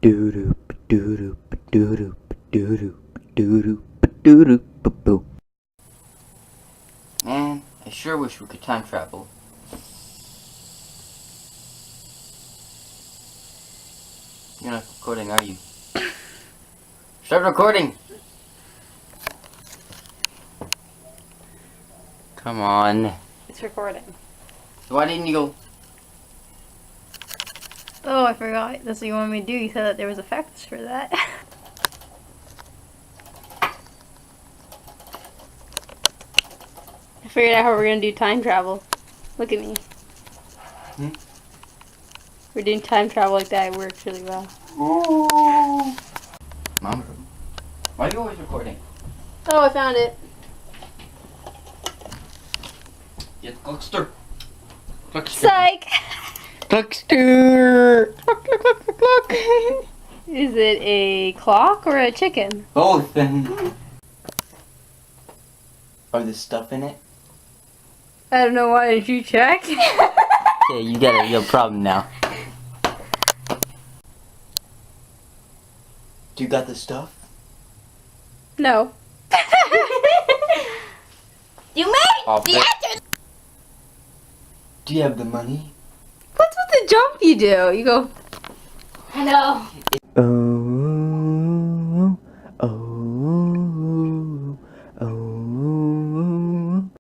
Man, I sure wish we could time travel. You're not recording, are you? Start recording! Come on. It's recording. So why didn't you go? Oh, I forgot. That's what you wanted me to do. You said that there was effects for that. I figured out how we're gonna do time travel. Look at me. We're doing time travel like that. It works really well. Ooh. Mom, why are you always recording? Oh, I found it. Get Cluckster. Cluckster. Psych! Cluckster. Cluck, cluck, cluck, cluck, cluck. Is it a clock or a chicken? Both. Are there stuff in it? I don't know. Why did you check? Okay, you got a real problem now. Do you got the stuff? No. You made the answer. Do you have the money? What's with the jump you do? You go. Hello.